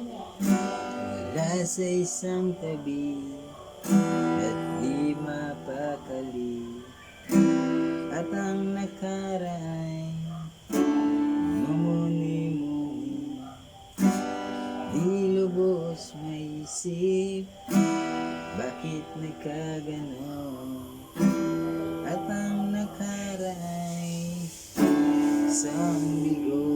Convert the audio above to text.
Wala sa isang tabi at di mapakali, at ang nakaraan mamuni-muni, di lubos maisip bakit nagkaganon. At ang nakaraan isang bigo